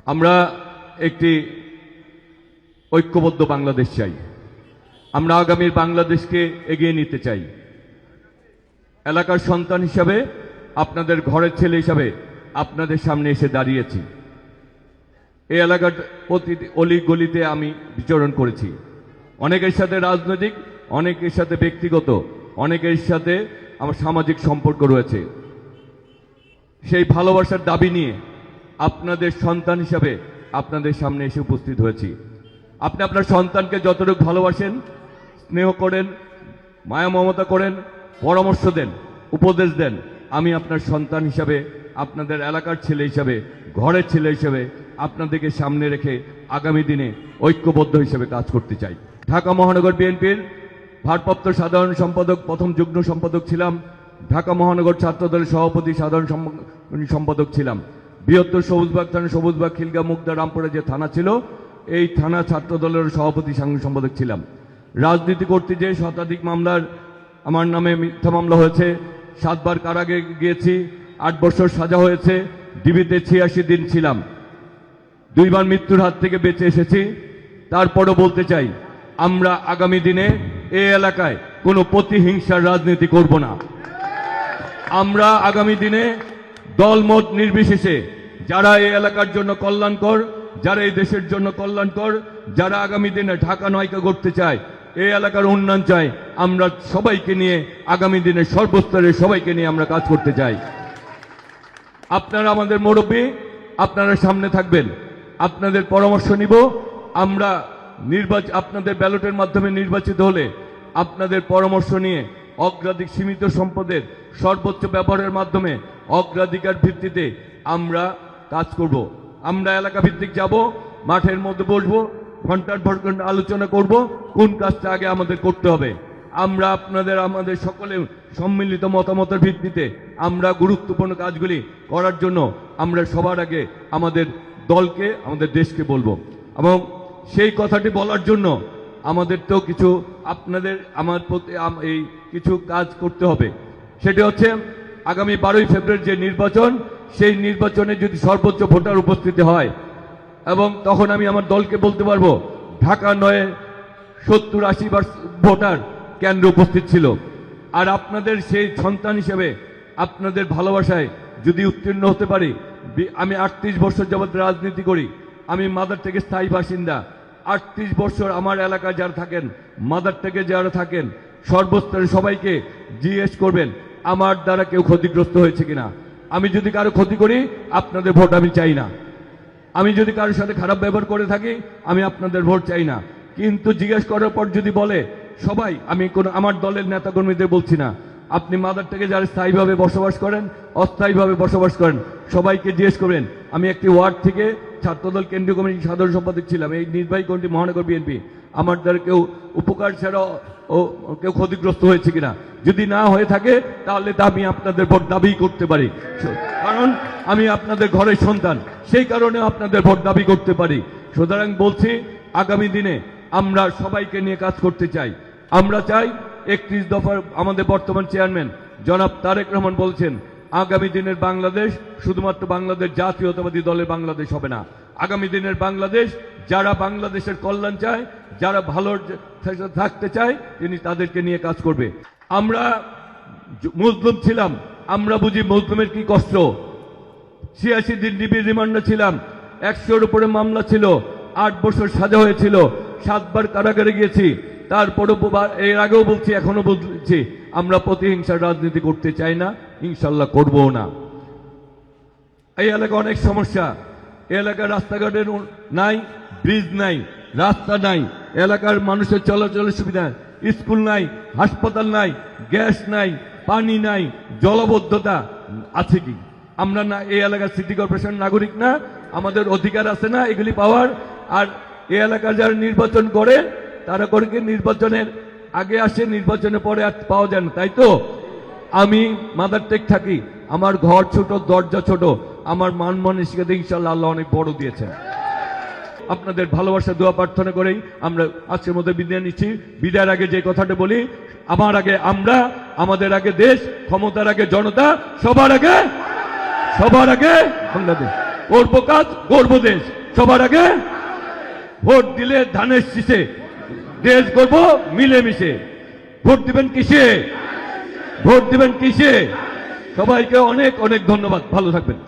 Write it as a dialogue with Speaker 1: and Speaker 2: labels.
Speaker 1: আমরা একটি ঐক্যবদ্ধ বাংলাদেশ চাই। আমরা আগামীর বাংলাদেশকে এগিয়ে নিতে চাই। এলাকার সন্তান হিসাবে, আপনাদের ঘরের ছেলে হিসাবে আপনাদের সামনে এসে দাঁড়িয়েছি। এই এলাকার প্রতিটি অলি গলিতে আমি বিচরণ করেছি। অনেকের সাথে রাজনৈতিক, অনেকের সাথে ব্যক্তিগত, অনেকের সাথে আমার সামাজিক সম্পর্ক রয়েছে। সেই ভালোবাসার দাবি নিয়ে আপনাদের সন্তান হিসাবে আপনাদের সামনে এসে উপস্থিত হয়েছি। আপনি আপনার সন্তানকে যতটুকু ভালোবাসেন, স্নেহ করেন, মায়া মমতা করেন, পরামর্শ দেন, উপদেশ দেন, আমি আপনার সন্তান হিসাবে, আপনাদের এলাকার ছেলে হিসাবে, ঘরের ছেলে হিসাবে আপনাদেরকে সামনে রেখে আগামী দিনে ঐক্যবদ্ধ হিসেবে কাজ করতে চাই। ঢাকা মহানগর বিএনপির ভারপ্রাপ্ত সাধারণ সম্পাদক, প্রথম যুগ্ম সম্পাদক ছিলাম। ঢাকা মহানগর ছাত্রদলের সভাপতি, সাধারণ সম্পাদক ছিলাম। বৃহত্তর সবুজবাগ থানা, সবুজবাগ, খিলগাঁও, মুগদা, রামপুরে যে থানা ছিল, এই থানা ছাত্রদলের সভাপতি, সাংগঠনিক সম্পাদক ছিলাম। রাজনীতি করতে যে শতাধিক মামলার আমার নামে মিথ্যা মামলা হয়েছে, 7 বার কারাগারে গিয়েছি, 8 বছর সাজা হয়েছে, ডিবিতে 86 দিন ছিলাম, 2 বার মৃত্যুর হাত থেকে বেঁচে এসেছি। তারপরও বলতে চাই, আমরা আগামী দিনে এই এলাকায় কোনো প্রতিহিংসার রাজনীতি করব না। আমরা আগামী দিনে দলমত নির্বিশেষে যারা এই এলাকার জন্য কল্যাণকর, যারা এই দেশের জন্য কল্যাণকর, যারা আগামী দিনে ঢাকা নয়কা করতে চায়, এই এলাকার উন্নয়ন চায়, আমরা সবাইকে নিয়ে আগামী দিনে সর্বস্তরের সবাইকে নিয়ে আমরা কাজ করতে চাই। আপনারা আমাদের মুরব্বী, আপনারা সামনে থাকবেন, আপনাদের পরামর্শ নিব। আমরা আপনাদের ব্যালটের মাধ্যমে নির্বাচিত হলে আপনাদের পরামর্শ নিয়ে অগ্রাধিকার সীমিত সম্পদের সর্বোচ্চ ব্যবহারের মাধ্যমে অগ্রাধিকার ভিত্তিতে আমরা কাজ করব। আমরা এলাকা ভিত্তিক যাব, মাঠের মধ্যে বসবো, ঘন্টার পর ঘন্টা আলোচনা করব কোন কাজটা আগে আমাদের করতে হবে। আমরা আমাদের সকলে সম্মিলিত মতামতের ভিত্তিতে আমরা গুরুত্বপূর্ণ কাজগুলি করার জন্য আমরা সবার আগে আমাদের দলকে, আমাদের দেশকে বলবো। এবং সেই কথাটি বলার জন্য আমাদের তো কিছু আমার প্রতি এই কিছু কাজ করতে হবে। সেটি হচ্ছে আগামী 12ই ফেব্রুয়ারি যে নির্বাচন, সেই নির্বাচনে যদি সর্বোচ্চ ভোটার উপস্থিতি হয়, এবং তখন আমি আমার দলকে বলতে পারবো ঢাকা নয়ে 70-80 ভোটার কেন্দ্রে উপস্থিত ছিল। আর আপনাদের সেই সন্তান হিসেবে আপনাদের ভালোবাসায় যদি উত্তীর্ণ হতে পারি, আমি 38 বছর যাবৎ রাজনীতি করি, আমি মাদার থেকে স্থায়ী বাসিন্দা। 38 বছর আমার এলাকায় যারা থাকেন, মাদার থেকে যারা থাকেন, সর্বস্তরে সবাইকে জিজ্ঞেস করবেন আমার দ্বারা কেউ ক্ষতিগ্রস্ত হয়েছে কিনা। আমি যদি কারো ক্ষতি করি, আপনাদের ভোট আমি চাই না। আমি যদি কারোর সাথে খারাপ ব্যবহার করে থাকি, আমি আপনাদের ভোট চাই না। কিন্তু জিজ্ঞেস করার পর যদি বলে সবাই, আমি আমার দলের নেতাকর্মীদের বলছি না, আপনি মাদার থেকে যারা স্থায়ীভাবে বসবাস করেন, অস্থায়ীভাবে বসবাস করেন, সবাইকে জিজ্ঞেস করবেন আমি একটি ওয়ার্ড থেকে ছাত্রদল কেন্দ্রীয় কমিটির সাধারণ সম্পাদক ছিলাম, এই নির্বাহী কমিটি মহানগর বিএনপি, আমার দ্বারা কেউ উপকার ছাড়া কেউ ক্ষতিগ্রস্ত হয়েছে কিনা। যদি না হয়ে থাকে তাহলে আমি আপনাদের ভোট দাবি করতে পারি, কারণ আমি আপনাদের ঘরের সন্তান, সেই কারণে আপনাদের ভোট দাবি করতে পারি। সুতরাং বলছি, আগামী দিনে আমরা সবাইকে নিয়ে কাজ করতে চাই। আমরা চাই 31 দফার আমাদের বর্তমান চেয়ারম্যান জনাব তারেক রহমান বলছেন, আগামী দিনের বাংলাদেশ শুধুমাত্র বাংলাদেশ জাতীয়তাবাদী দলের বাংলাদেশ হবে না। আগামী দিনের বাংলাদেশ যারা বাংলাদেশের কল্যাণ চায়, যারা ভালো থাকতে চায়, তিনি তাদেরকে নিয়ে কাজ করবে। আমরা মুসলিম ছিলাম, আমরা বুঝি মুসলিমের কি কষ্ট। 86 দিন ডিবি রিমান্ডে ছিলাম, 100-র উপরে মামলা ছিল, 8 বছর সাজা হয়েছিল, 7 বার কারাগারে গিয়েছি। তারপরও এর আগেও বলছি, এখনো বলছি, আমরা প্রতিহিংসার রাজনীতি করতে চাই না, ইনশাল্লাহ করবও না। এই এলাকা অনেক সমস্যা, এই এলাকার রাস্তাঘাটের নাই, ব্রিজ নাই, রাস্তা নাই, এলাকার মানুষের চলাচলের সুবিধা, স্কুল নাই, হাসপাতাল নাই, গ্যাস নাই, পানি নাই, জলবদ্ধতা আছে কি? আমরা না এই এলাকার সিটি কর্পোরেশন নাগরিক না? আমাদের অধিকার আছে না এগুলি পাওয়ার? আর এই এলাকার যারা নির্বাচন করে তারা করে কি নির্বাচনের আগে আসে, নির্বাচনের পরে আর পাওয়া যায় না, তাই তো? আমি মাদার টেক থাকি, আমার ঘর ছোট, দরজা ছোট, আমার মান মানসিকতা ইনশাআল্লাহ আল্লাহ অনেক বড় দিয়েছেন। আপনাদের ভালোবাসা দোয়া প্রার্থনা করেই আমরা আজকের মধ্যে বিদায় নিচ্ছি। বিদায়ের আগে যে কথাটা বলি, আমার আগে আমরা, আমাদের আগে দেশ, ক্ষমতার আগে জনতা, সবার আগে বাংলাদেশ। করবো কাজ, করবো দেশ। সবার আগে ভোট দিলে ধানের শীষে, দেশ করবো মিলেমিশে। ভোট দিবেন কিসে? ভোট দিবেন কিসে? সবাইকে অনেক অনেক ধন্যবাদ। ভালো থাকবেন।